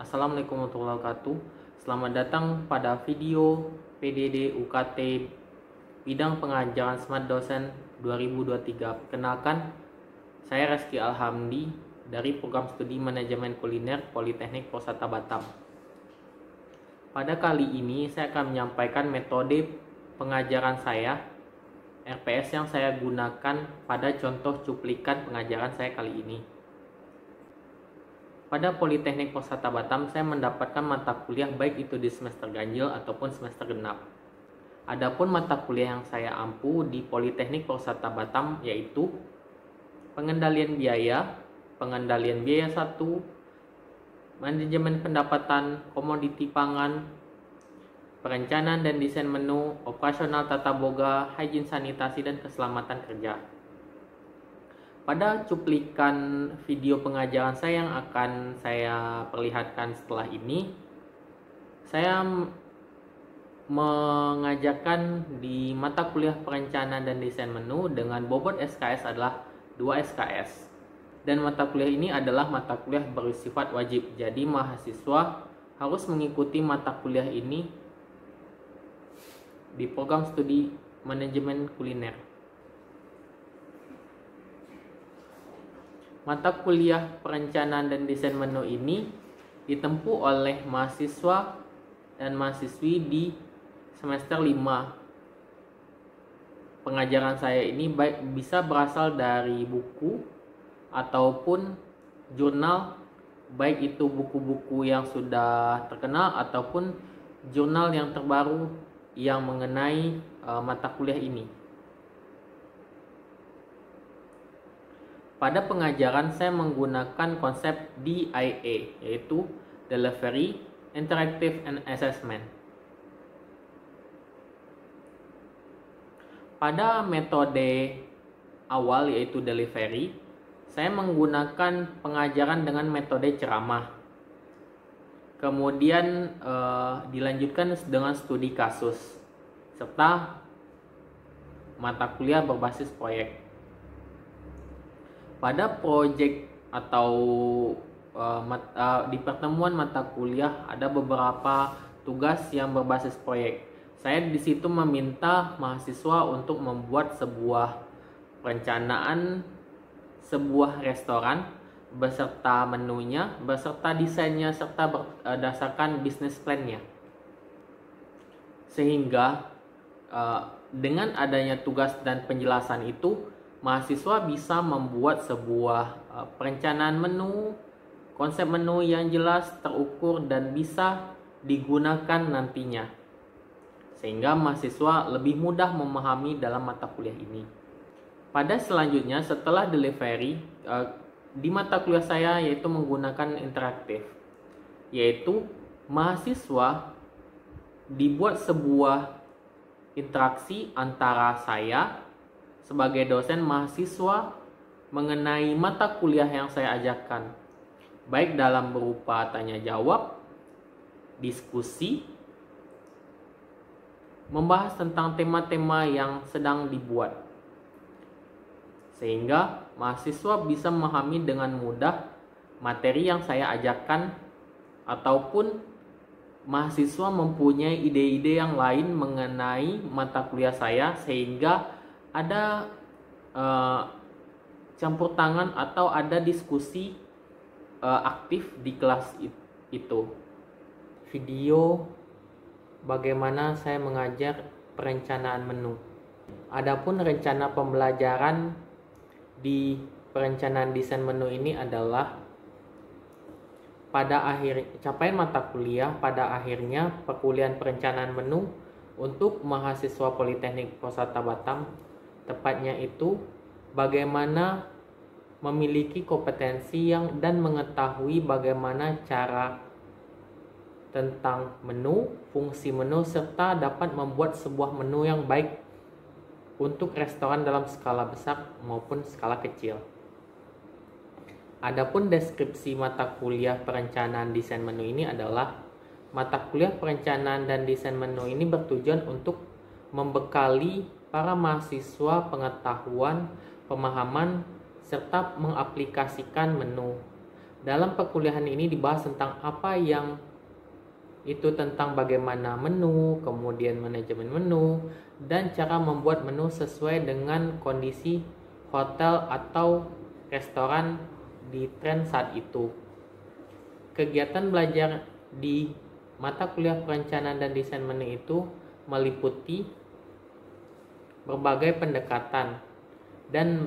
Assalamualaikum warahmatullahi wabarakatuh. Selamat datang pada video PDD UKT bidang pengajaran Smart Dosen 2023. Perkenalkan, saya Reski Alhamdi dari program studi Manajemen Kuliner Politeknik Posata Batam. Pada kali ini saya akan menyampaikan metode pengajaran saya RPS yang saya gunakan pada contoh cuplikan pengajaran saya kali ini. Pada Politeknik Posata Batam, saya mendapatkan mata kuliah baik itu di semester ganjil ataupun semester genap. Adapun mata kuliah yang saya ampu di Politeknik Posata Batam yaitu pengendalian biaya 1, manajemen pendapatan komoditi pangan, perencanaan dan desain menu, operasional tata boga, higien sanitasi dan keselamatan kerja. Pada cuplikan video pengajaran saya yang akan saya perlihatkan setelah ini, saya mengajarkan di mata kuliah perencanaan dan desain menu dengan bobot SKS adalah 2 SKS. Dan mata kuliah ini adalah mata kuliah bersifat wajib. Jadi mahasiswa harus mengikuti mata kuliah ini di program studi manajemen kuliner. Mata kuliah perencanaan dan desain menu ini ditempuh oleh mahasiswa dan mahasiswi di semester 5. Pengajaran saya ini baik bisa berasal dari buku ataupun jurnal, baik itu buku-buku yang sudah terkenal ataupun jurnal yang terbaru yang mengenai mata kuliah ini. Pada pengajaran saya menggunakan konsep DIA, yaitu Delivery, Interactive, and Assessment. Pada metode awal yaitu Delivery, saya menggunakan pengajaran dengan metode ceramah. Kemudian dilanjutkan dengan studi kasus, serta mata kuliah berbasis proyek. Pada proyek atau di pertemuan mata kuliah ada beberapa tugas yang berbasis proyek. Saya di situ meminta mahasiswa untuk membuat sebuah perencanaan sebuah restoran beserta menunya, beserta desainnya, serta berdasarkan bisnis plan-nya. Sehingga dengan adanya tugas dan penjelasan itu, mahasiswa bisa membuat sebuah perencanaan menu, konsep menu yang jelas, terukur, dan bisa digunakan nantinya. Sehingga mahasiswa lebih mudah memahami dalam mata kuliah ini. Pada selanjutnya, setelah delivery, di mata kuliah saya yaitu menggunakan interaktif. Yaitu mahasiswa dibuat sebuah interaksi antara saya sebagai dosen mahasiswa mengenai mata kuliah yang saya ajarkan, baik dalam berupa tanya jawab, diskusi, membahas tentang tema-tema yang sedang dibuat, sehingga mahasiswa bisa memahami dengan mudah materi yang saya ajarkan, ataupun mahasiswa mempunyai ide-ide yang lain mengenai mata kuliah saya, sehingga ada campur tangan atau ada diskusi aktif di kelas itu. Video bagaimana saya mengajar perencanaan menu. Adapun rencana pembelajaran di perencanaan desain menu ini adalah pada akhir capaian mata kuliah, pada akhirnya perkuliahan perencanaan menu untuk mahasiswa Politeknik Posata Batam, tepatnya itu bagaimana memiliki kompetensi dan mengetahui bagaimana cara tentang menu, fungsi menu, serta dapat membuat sebuah menu yang baik untuk restoran dalam skala besar maupun skala kecil. Adapun deskripsi mata kuliah perencanaan desain menu ini adalah mata kuliah perencanaan dan desain menu ini bertujuan untuk membekali para mahasiswa pengetahuan, pemahaman, serta mengaplikasikan menu. Dalam perkuliahan ini dibahas tentang apa yang itu tentang bagaimana menu, kemudian manajemen menu, dan cara membuat menu sesuai dengan kondisi hotel atau restoran di tren saat itu. Kegiatan belajar di mata kuliah perencanaan dan desain menu itu meliputi berbagai pendekatan dan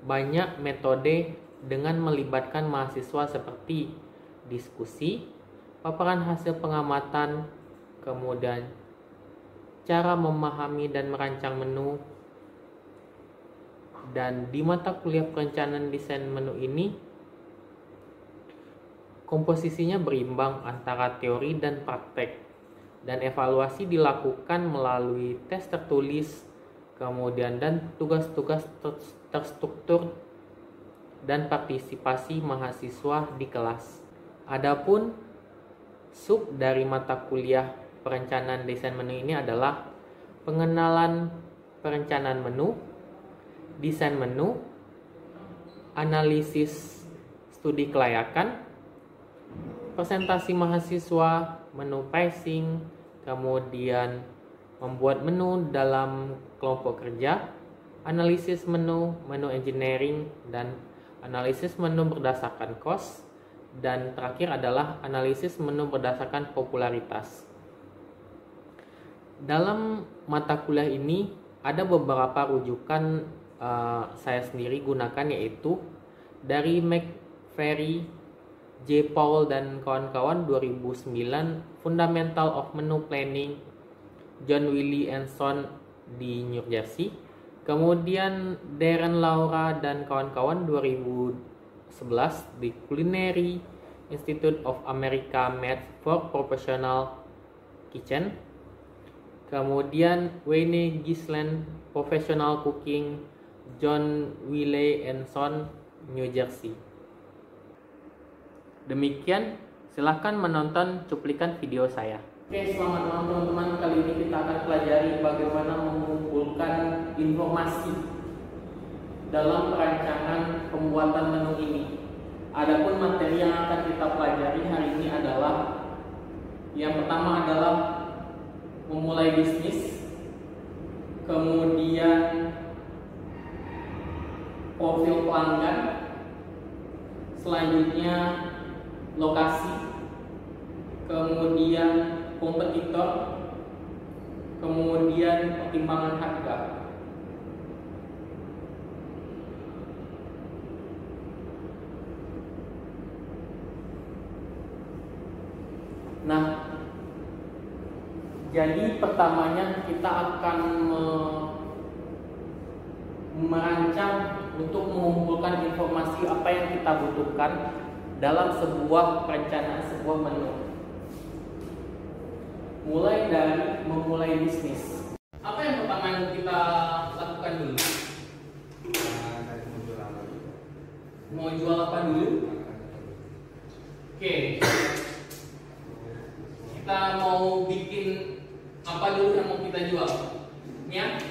banyak metode dengan melibatkan mahasiswa seperti diskusi, paparan hasil pengamatan, kemudian cara memahami dan merancang menu. Dan di mata kuliah perencanaan desain menu ini komposisinya berimbang antara teori dan praktek, dan evaluasi dilakukan melalui tes tertulis, kemudian dan tugas-tugas terstruktur dan partisipasi mahasiswa di kelas. Adapun sub dari mata kuliah perencanaan desain menu ini adalah pengenalan perencanaan menu, desain menu, analisis studi kelayakan, presentasi mahasiswa, menu pricing, kemudian membuat menu dalam kelompok kerja, analisis menu, menu engineering, dan analisis menu berdasarkan cost, dan terakhir adalah analisis menu berdasarkan popularitas. Dalam mata kuliah ini ada beberapa rujukan saya sendiri gunakan, yaitu dari McFerry, J. Paul dan kawan-kawan 2009, Fundamental of Menu Planning, John Wiley and Son di New Jersey. Kemudian Darren Laura dan kawan-kawan 2011 di Culinary Institute of America Made for Professional Kitchen. Kemudian Wayne Gisland, Professional Cooking, John Wiley and Son, New Jersey. Demikian, silahkan menonton cuplikan video saya. Oke, selamat malam teman-teman. Kali ini kita akan pelajari bagaimana mengumpulkan informasi dalam perancangan pembuatan menu ini. Adapun materi yang akan kita pelajari hari ini adalah yang pertama adalah memulai bisnis, kemudian profil pelanggan, selanjutnya lokasi, kemudian kompetitor, kemudian pertimbangan harga. Nah, jadi pertamanya kita akan merancang untuk mengumpulkan informasi apa yang kita butuhkan dalam sebuah perencanaan sebuah menu. Mulai dari memulai bisnis. Apa yang pertama yang kita lakukan dulu? Mau jual apa dulu? Oke. Kita mau bikin apa dulu yang mau kita jual? Ya?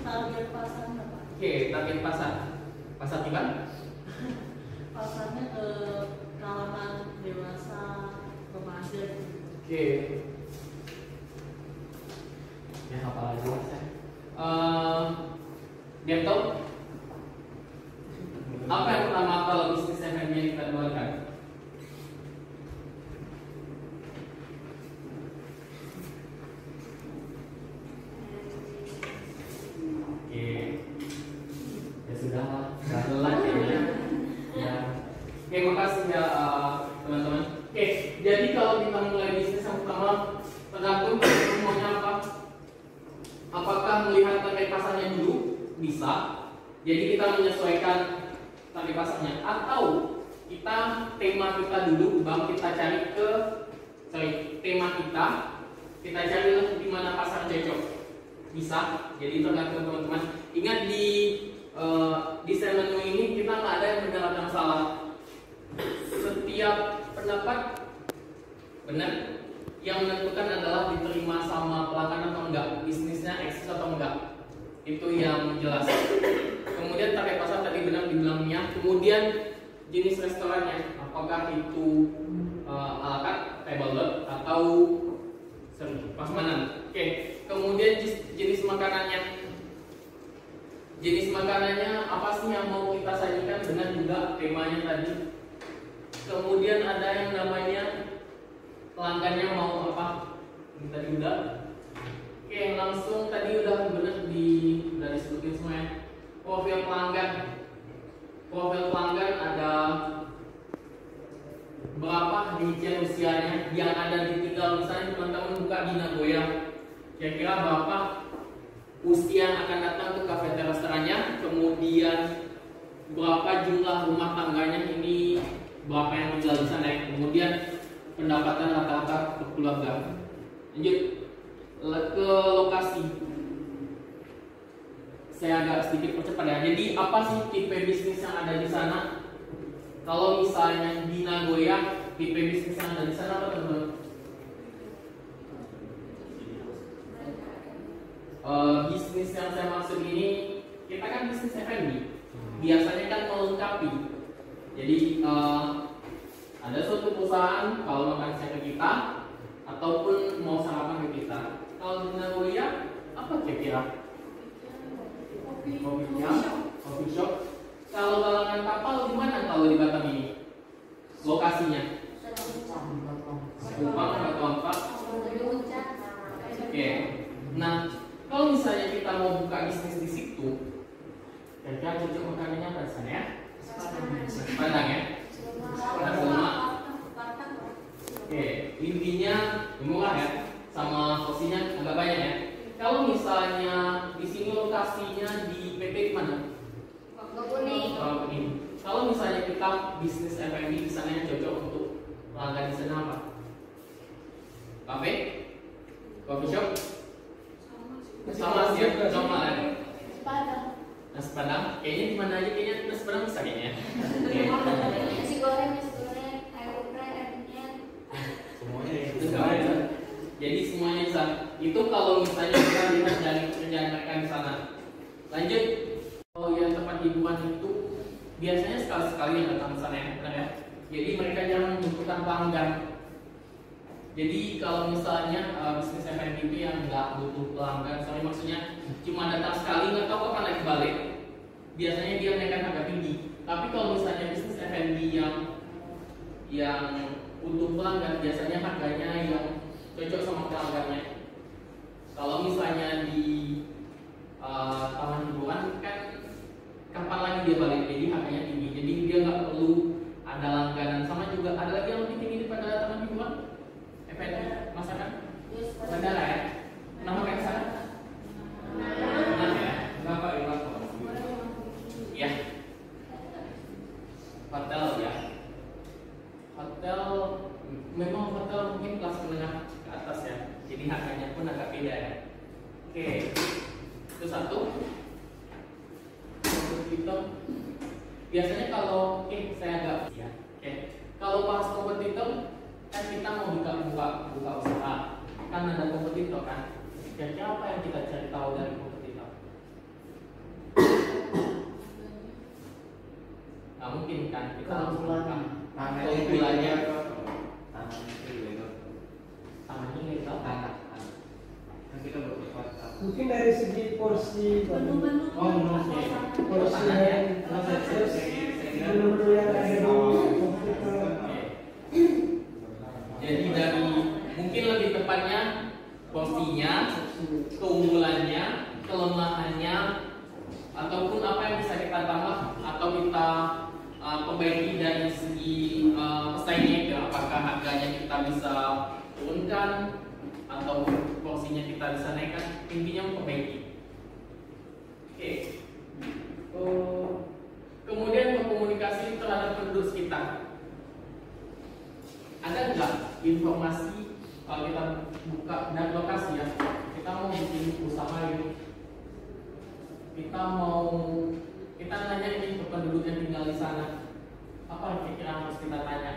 Target pasarnya, Pak. Oke, target pasar. Pasar di mana? Pasarnya ke kalangan dewasa, remaja. Oke. Ya, apa lagi mas? Dia tahu apa yang pertama kalau bisnis F&B yang kita jualkan? Oke. Ya sudah lelah kayaknya. Ya. Oke, makasih ya teman-teman. Oke, jadi kalau kita mulai bisnis yang pertama tergantung maunya apa. Apakah melihat target pasarnya dulu? Bisa. Jadi kita menyesuaikan target pasarnya, atau kita tema kita dulu, baru kita cari tema kita cari di mana pasar cocok. Bisa. Jadi tergantung teman-teman. Ingat di desain menu ini kita nggak ada yang benar atau salah. Setiap pendapat benar. Yang menentukan adalah diterima sama pelanggan atau enggak, bisnisnya eksis atau enggak, itu yang jelas. Kemudian target pasar tadi benar dibilangnya. Kemudian jenis restorannya apa apakah itu ala carte, tablet atau prasmanan. Oke, kemudian jenis makanannya. Jenis makanannya apa sih yang mau kita sajikan dengan juga temanya tadi. Kemudian ada yang namanya pelanggannya mau apa? Ini tadi udah. Oke, langsung tadi udah bener udah disebutin semua ya. Profil pelanggan. Profil pelanggan ada berapa rincian usianya yang ada ditinggal, misalnya teman-teman buka di Nagoya, kira-kira berapa usia yang akan datang ke kafe restorannya, kemudian berapa jumlah rumah tangganya, ini berapa yang tinggal di sana ya, kemudian pendapatan rata-rata per keluarga. Lanjut ke lokasi. Saya agak sedikit percepat ya. Jadi apa sih tipe bisnis yang ada di sana? Kalau misalnya di Nagoya, tipe bisnis yang ada di sana apa teman-teman? Bisnis yang saya maksud ini, kita kan bisnis F&B, biasanya kan melengkapi. Jadi ada suatu perusahaan kalau makan siang ke kita ataupun mau sarapan ke kita. Kalau di Nagoya apa kira-kira? Coffee shop. Kalau galangan kapal di mana kalau di Batam ini? Lokasinya? Kupang atau apa? Oke. Nah, kalau misalnya kita mau buka bisnis di situ, kira-kira cocok makanannya apa di sana ya? Padang ya? Padang semua. Oke, intinya murah ya, sama porsinya agak banyak ya. Kalau misalnya di sini lokasinya di PT mana? Kuning. Kalau misalnya kita bisnis F&B di sana yang cocok untuk pelanggan di sana apa? Kafe? Coffee shop? Sama sih ya, normal ya. Nasi Padang. Kayaknya di mana aja kayaknya nasi Padang bisa kayaknya. Nasi goreng, air airnya. Semuanya ya. Jadi semuanya bisa. Itu kalau misalnya kita lihat dari pekerjaan mereka di sana. Lanjut. Kalau yang tempat hiburan itu biasanya sekali-sekali yang datang ke sana ya, benar ya. Jadi mereka jangan membutuhkan pelanggan. Jadi kalau misalnya bisnis F&B itu yang nggak butuh pelanggan, sorry maksudnya cuma datang sekali nggak tahu kapan lagi balik, biasanya dia menaikkan harga tinggi. Tapi kalau misalnya bisnis F&B yang butuh pelanggan, biasanya harganya yang cocok sama pelanggannya. Kalau misalnya di taman hiburan kan kapan lagi dia balik, jadi harganya tinggi, jadi dia nggak perlu ada langganan. Sama juga ada lagi yang lebih tinggi daripada taman hiburan, F&B masakan bandara ya, nama kayak sana ya, berapa ya, hotel ya, hotel memang hotel mungkin kelas menengah ke atas ya, jadi harganya pun agak beda ya. Oke, itu satu. Biasanya kalau saya agak ya. Kalau bahas kompetitor kan kita mau buka usaha, kan ada kompetitor kan. Kira-kira apa yang kita cari tahu dari kompetitor? Nah, mungkin kan kita harus buka keunggulannya. Tangan ilegal. Mungkin dari segi porsi Menu-menu porsi menu yang ada di komputer. Jadi dari mungkin lebih tepatnya porsinya, keunggulannya, kelemahannya, ataupun apa yang bisa kita tambah atau kita perbaiki dari segi pesaingnya, apakah harganya kita bisa turunkan atau porsinya kita bisa naikkan, intinya memperbaiki. Oke. Kemudian berkomunikasi terhadap penduduk sekitar. Ada nggak informasi kalau kita buka dan lokasi ya, kita mau bikin usaha ini, kita nanya ini ke penduduk yang tinggal di sana, apa yang kira-kira harus kita tanya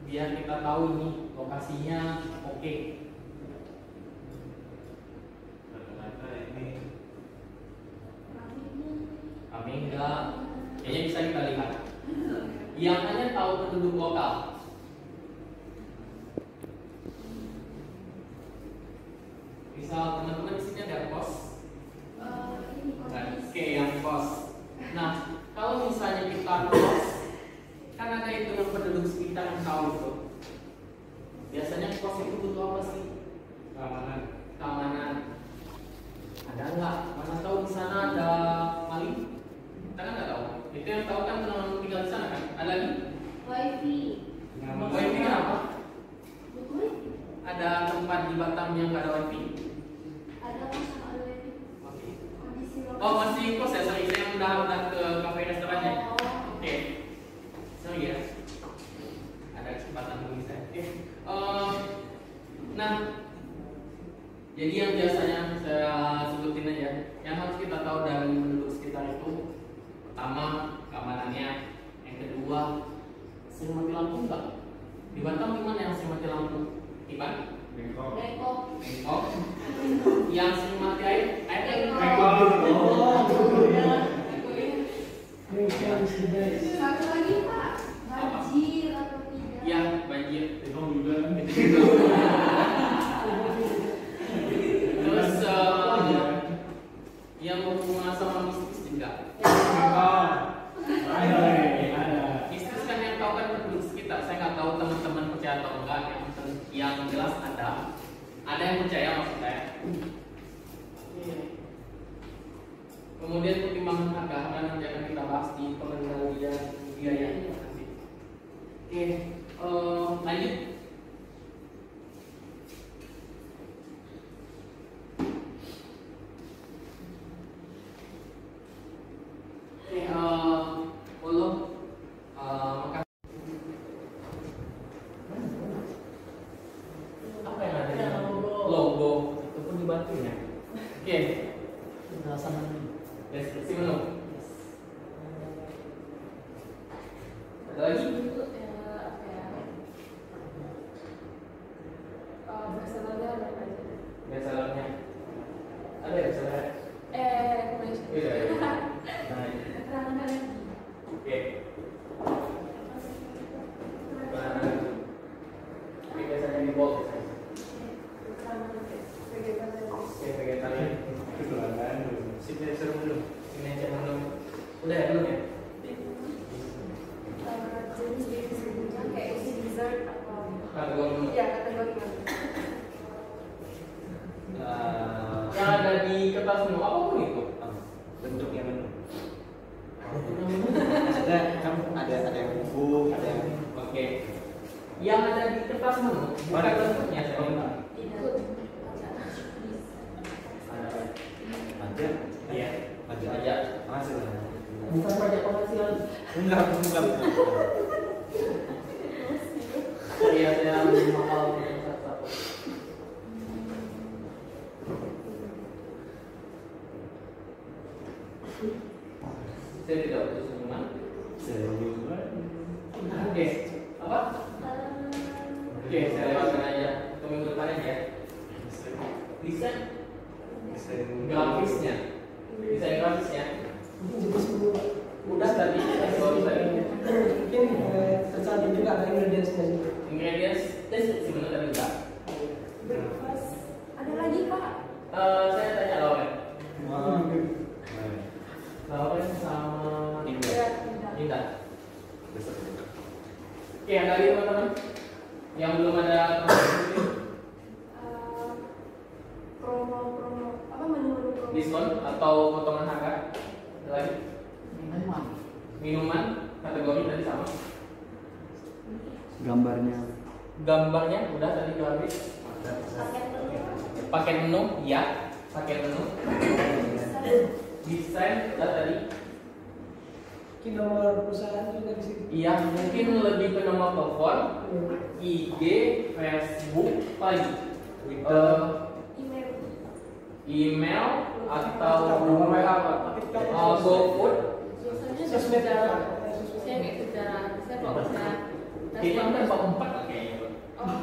biar kita tahu ini lokasinya oke. Kami enggak, kayaknya bisa kita lihat. yang hanya tahu penduduk lokal. Misal teman-teman di sini ada kos. Oke, yang kos. Nah, kalau misalnya kita kos, kan ada itu yang penduduk sekitar yang tahu itu. Biasanya kos itu butuh apa sih? Keamanan. Keamanan. Ada nggak? Mana tahu di sana ada maling? Kita kan nggak tahu. Itu yang tahu kan teman tinggal di sana kan. Ada lagi? Wifi. Wifi kenapa? Butuh wifi. Ada tempat di Batam yang nggak ada wifi? Ada kos sama ada wifi. Oke. Kondisi Oh masih kos ya? Sorry, saya udah ke kafe restorannya. Oh. Oke. Sorry ya. Ada kesempatan bagi saya. Oke. Nah, jadi yang biasanya saya sebutin aja, yang harus kita tahu dari penduduk sekitar itu, pertama keamanannya, yang kedua sering mati lampu enggak? Di Batam gimana yang sering mati lampu? Ipan? Bengkok. Bengkok. Bengkok. Yang sering mati air? Bengkok. Satu lagi Pak, banjir atau tidak? Ya, banjir. Bengkok juga. Terus yang berhubungan sama mistis juga. Bengkok. Ada. Mistis kan yang tahu kan penduduk sekitar. Saya nggak tahu teman-teman percaya atau enggak. Yang jelas ada. Ada yang percaya maksud saya. Kemudian pertimbangan harga nanti akan kita bahas di pengendalian biaya. Oke, lanjut. Makasih. Apa yang ada? Ya, Logo. Itu pun dibantu ya. Oke. Penjelasan ini. Deskripsi menu. Ada lagi? Itu apa ya? Bestsellernya ada apa aja? Bestsellernya. Ada ya bestseller? Information. Iya. Nah, Keterangan energi. oke. Ini biasanya di bold biasanya. Keterangan vegetarian. Oke, vegetarian. Ketulangan. Signature menu. Signature menu. Udah ya belum ya? Jenis menunya kayak isi dessert atau Kategori menu. ya kategori mana? Yang ada di kertas menu apapun itu. Bentuknya menu. Maksudnya kan ada yang buku, ada yang Oke. Yang ada di kertas menu bukan bentuknya saya minta. Tidak. pajak. Iya. Pajak. Pajak. Masih lah. Bukan pajak penghasilan. Enggak. Iya, saya mahal satu-satu. Saya tidak butuh senyuman. Oke, apa? Oke, saya lewatkan aja ke minggu depan aja ya. Desain grafisnya, desain grafisnya. Udah tadi, baru tadi. Mungkin tercantum juga ada ingredientsnya sih. Ingredients, deskripsi menu tadi enggak? Breakfast. Ada lagi Pak? Saya tanya Lauren. Lauren sama Ya, tidak. Indah. Oke, ada lagi teman-teman yang belum ada Promo apa menu-menu promo? diskon atau potongan harga? Ada lagi? Minuman kategori tadi sama. Gambarnya. Gambarnya udah tadi grafis. Paket menu. Paket menu, ya. Paket menu. Desain udah tadi. Mungkin nomor perusahaan juga di situ. Iya, mungkin lebih ke nomor telepon, IG, Facebook, paling Email. email atau GoFood. Biasanya Sosmed. sejarah. Saya kayak sejarah. Saya kalau saya Kita kan 4 kayaknya. Oh,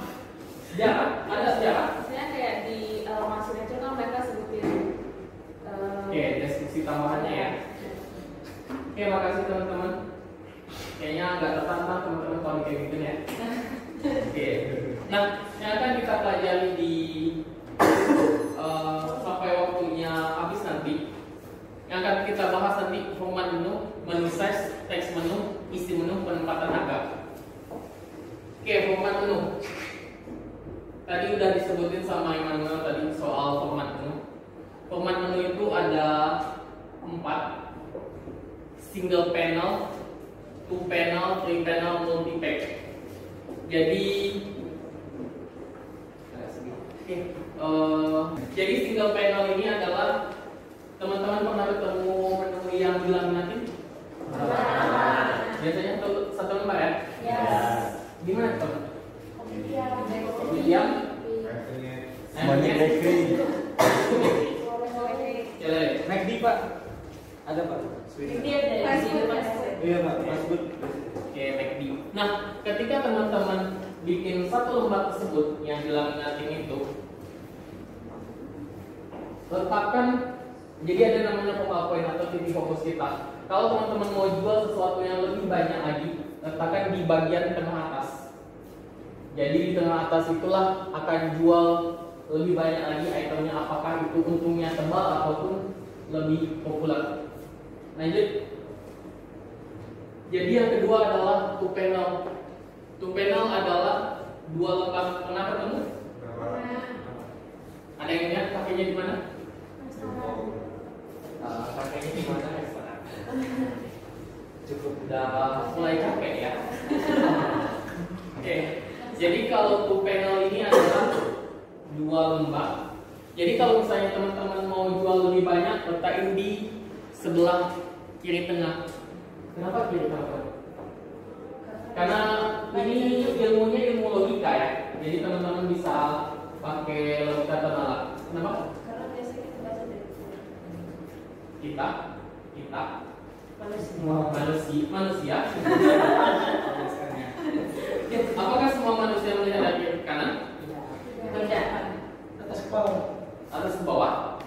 Sejarah, ada sejarah. saya kayak di alamat signature kan mereka sebutin. Oke, deskripsi tambahannya ya. Oke, makasih teman-teman. Kayaknya agak tertantang teman-teman kalau kayak gitu ya. Oke. Nah, yang akan kita pelajari di sampai waktunya habis nanti, yang akan kita bahas nanti format menu size, teks menu, isi menu, penempatan agak. Oke, format menu. Tadi udah disebutin sama Immanuel tadi soal format menu. Format menu itu ada 4: single panel, 2 panel, 3 panel, multi pack. Jadi single panel ini adalah, teman-teman pernah ketemu menu yang dilaminatin? Biasanya satu lembar ya? Di mana tuh? Medium? Semuanya bakery. McD Pak. Ada Pak. Iya Pak, fast food. Oke, McD. Nah, ketika teman-teman bikin satu lembar tersebut yang dilaminatin itu, letakkan, jadi ada namanya focal point atau titik fokus kita. Kalau teman-teman mau jual sesuatu yang lebih banyak lagi, letakkan di bagian tengah atas. Jadi di tengah atas itulah akan jual lebih banyak lagi itemnya, apakah itu untungnya tebal ataupun lebih populer. Lanjut. Jadi yang kedua adalah 2 panel. 2 panel adalah 2 lembar. Pernah ketemu? Ada yang ingat pakainya di mana? Pakainya di mana? Cukup udah mulai capek ya. Oke. Jadi kalau 2 panel ini adalah 2 lembar. Jadi kalau misalnya teman-teman mau jual lebih banyak, letakin di sebelah kiri tengah. Kenapa kiri tengah? Karena ini ilmunya ilmu logika ya. Jadi teman-teman bisa pakai logika tenaga. Kenapa? Karena biasanya kita baca dari Kita manusia. Apakah semua manusia melihat dari kiri ke kanan? tidak. Atas ke bawah. Atas ke bawah?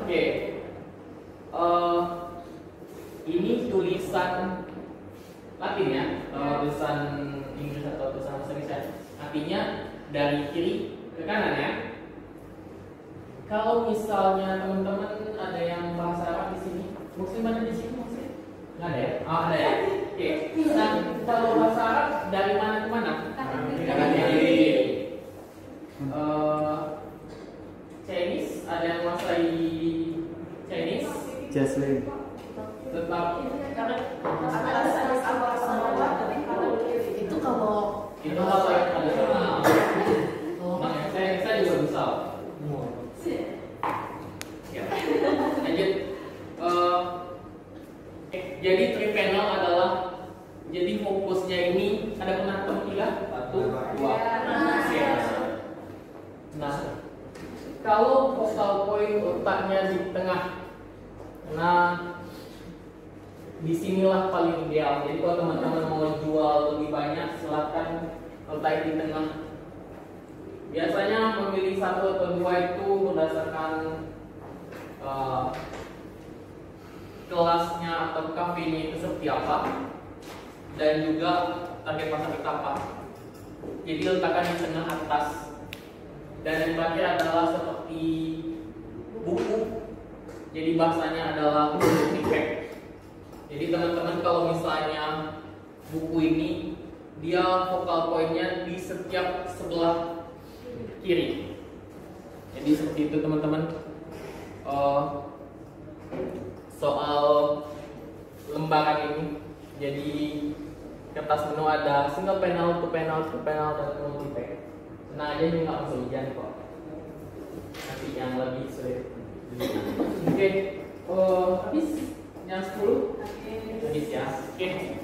Oke. Ini tulisan Latin ya, tulisan Inggris atau tulisan bahasa Indonesia. Artinya dari kiri ke kanan ya. Kalau misalnya teman-teman ada yang bahasa Arab di sini, Muslim ada di sini Muslim? Nggak ada ya? Oh ada ya. Oke. Nah kalau bahasa Arab dari mana ke mana? Kanan kiri. Chinese, ada yang menguasai Chinese? Jasmine. Tetap Itu kalau itu apa yang tradisional. Nah, saya juga bisa. Ya. Lanjut. Jadi 3 panel adalah, jadi fokusnya ini ada pernah ketemu 3, 1, 2. Nah, kalau focal point letaknya di tengah, nah disinilah paling ideal. Jadi kalau teman-teman mau jual lebih banyak, silahkan letak di tengah. Biasanya memilih 1 atau 2 itu berdasarkan kelasnya atau kafenya itu seperti apa, dan juga target pasar kita apa. Jadi letakkan di tengah atas. Dan yang terakhir adalah seperti buku. Jadi bahasanya adalah multi-pack. Jadi teman-teman kalau misalnya buku ini dia focal point-nya di setiap sebelah kiri. Jadi seperti itu teman-teman. Soal lembaran ini, jadi kertas menu ada single panel, 2 panel, 3 panel, dan multi-pack. Nah aja ini nggak masuk ujian kok. Nanti yang lebih sulit. Oke, habis jam 10. Habis ya. Oke.